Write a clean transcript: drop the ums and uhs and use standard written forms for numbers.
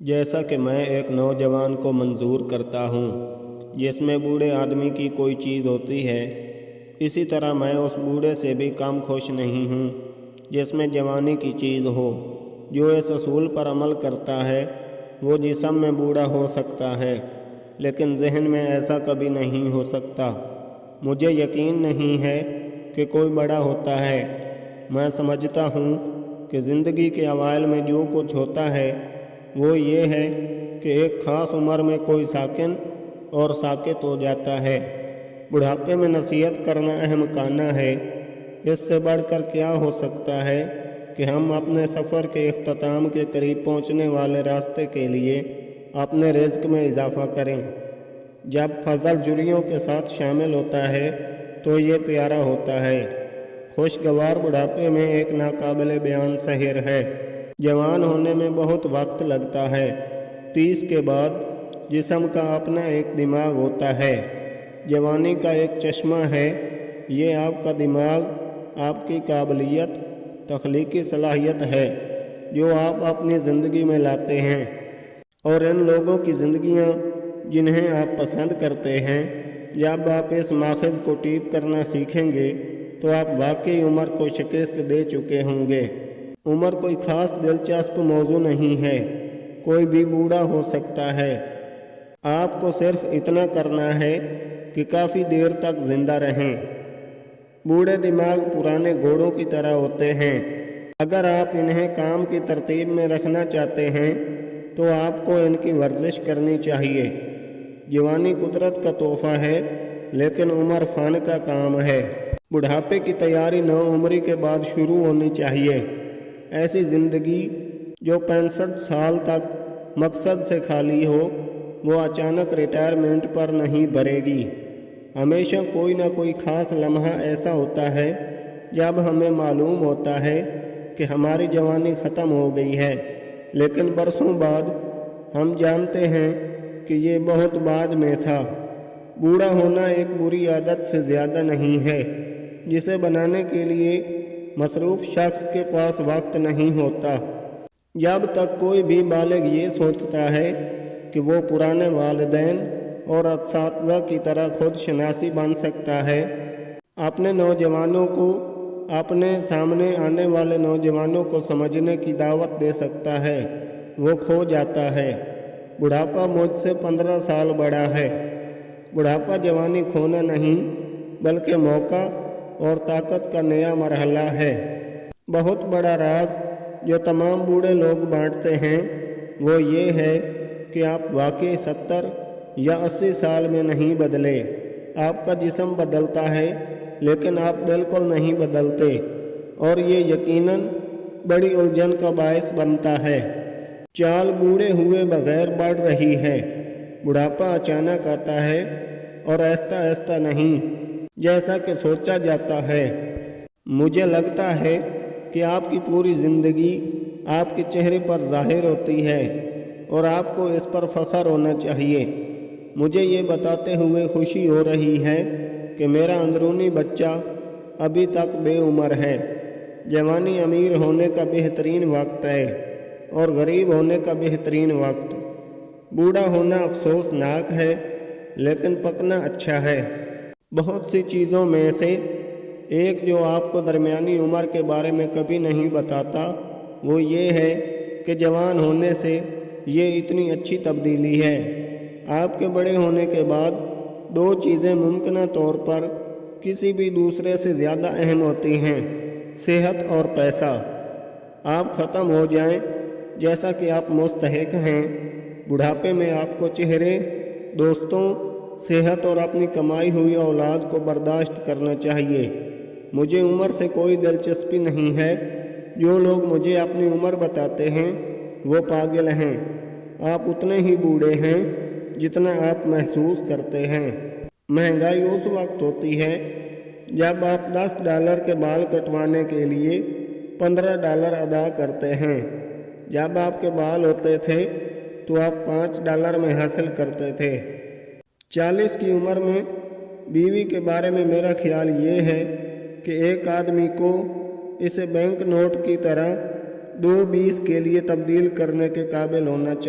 जैसा कि मैं एक नौजवान को मंजूर करता हूँ जिसमें बूढ़े आदमी की कोई चीज़ होती है, इसी तरह मैं उस बूढ़े से भी कम खुश नहीं हूँ जिसमें जवानी की चीज़ हो। जो इस असूल पर अमल करता है वो जिस्म में बूढ़ा हो सकता है, लेकिन जहन में ऐसा कभी नहीं हो सकता। मुझे यकीन नहीं है कि कोई बड़ा होता है। मैं समझता हूँ कि ज़िंदगी के अवाइल में जो कुछ होता है वो ये है कि एक ख़ास उम्र में कोई साकिन और साकित हो जाता है। बुढ़ापे में नसीहत करना अहमकाना है। इससे बढ़कर क्या हो सकता है कि हम अपने सफ़र के इख्तिताम के करीब पहुँचने वाले रास्ते के लिए अपने रिज़्क में इजाफ़ा करें। जब फजल जुरियों के साथ शामिल होता है तो ये प्यारा होता है। खुशगवार बुढ़ापे में एक नाकाबिले बयान शहर है। जवान होने में बहुत वक्त लगता है। 30 के बाद जिस्म का अपना एक दिमाग होता है। जवानी का एक चश्मा है। ये आपका दिमाग, आपकी काबिलियत, तख्लीकी सलाहियत है जो आप अपनी ज़िंदगी में लाते हैं। और इन लोगों की ज़िंदगियाँ जिन्हें आप पसंद करते हैं, जब आप इस माखज़ को टीप करना सीखेंगे तो आप वाकई उम्र को शिकस्त दे चुके होंगे। उम्र कोई ख़ास दिलचस्प मौजू नहीं है। कोई भी बूढ़ा हो सकता है। आपको सिर्फ इतना करना है कि काफ़ी देर तक ज़िंदा रहें। बूढ़े दिमाग पुराने घोड़ों की तरह होते हैं। अगर आप इन्हें काम की तरतीब में रखना चाहते हैं तो आपको इनकी वर्जिश करनी चाहिए। जवानी कुदरत का तोहफ़ा है, लेकिन उम्र फ़न का काम है। बुढ़ापे की तैयारी नौउम्री के बाद शुरू होनी चाहिए। ऐसी ज़िंदगी जो 65 साल तक मकसद से खाली हो, वो अचानक रिटायरमेंट पर नहीं भरेगी। हमेशा कोई ना कोई ख़ास लम्हा ऐसा होता है जब हमें मालूम होता है कि हमारी जवानी ख़त्म हो गई है, लेकिन बरसों बाद हम जानते हैं कि ये बहुत बाद में था। बूढ़ा होना एक बुरी आदत से ज़्यादा नहीं है जिसे बनाने के लिए मसरूफ़ शख्स के पास वक्त नहीं होता। जब तक कोई भी बालिग ये सोचता है कि वो पुराने वालिदैन और असातिज़ा की तरह खुद शनासी बन सकता है, अपने नौजवानों को, अपने सामने आने वाले नौजवानों को समझने की दावत दे सकता है, वो खो जाता है। बुढ़ापा मुझसे 15 साल बड़ा है। बुढ़ापा जवानी खोना नहीं, बल्कि मौका और ताकत का नया मरहला है। बहुत बड़ा राज जो तमाम बूढ़े लोग बांटते हैं वो ये है कि आप वाकई 70 या 80 साल में नहीं बदले। आपका जिस्म बदलता है, लेकिन आप बिल्कुल नहीं बदलते, और ये यकीनन बड़ी उलझन का बायस बनता है। चाल बूढ़े हुए बगैर बढ़ रही है। बुढ़ापा अचानक आता है और आहिस्ता आहिस्ता नहीं, जैसा कि सोचा जाता है। मुझे लगता है कि आपकी पूरी ज़िंदगी आपके चेहरे पर ज़ाहिर होती है और आपको इस पर फ़ख्र होना चाहिए। मुझे ये बताते हुए खुशी हो रही है कि मेरा अंदरूनी बच्चा अभी तक बेउम्र है। जवानी अमीर होने का बेहतरीन वक्त है और गरीब होने का बेहतरीन वक्त। बूढ़ा होना अफसोसनाक है, लेकिन पकना अच्छा है। बहुत सी चीज़ों में से एक जो आपको दरमियानी उम्र के बारे में कभी नहीं बताता वो ये है कि जवान होने से ये इतनी अच्छी तब्दीली है। आपके बड़े होने के बाद 2 चीज़ें मुमकिन तौर पर किसी भी दूसरे से ज़्यादा अहम होती हैं, सेहत और पैसा। आप ख़त्म हो जाएं जैसा कि आप मुस्तहिक हैं। बुढ़ापे में आपको चेहरे, दोस्तों, सेहत और अपनी कमाई हुई औलाद को बर्दाश्त करना चाहिए। मुझे उम्र से कोई दिलचस्पी नहीं है। जो लोग मुझे अपनी उम्र बताते हैं वो पागल हैं। आप उतने ही बूढ़े हैं जितना आप महसूस करते हैं। महंगाई उस वक्त होती है जब आप $10 के बाल कटवाने के लिए $15 अदा करते हैं। जब आपके बाल होते थे तो आप $5 में हासिल करते थे। 40 की उम्र में बीवी के बारे में मेरा ख्याल ये है कि एक आदमी को इसे बैंक नोट की तरह 2 20 के लिए तब्दील करने के काबिल होना चाहिए।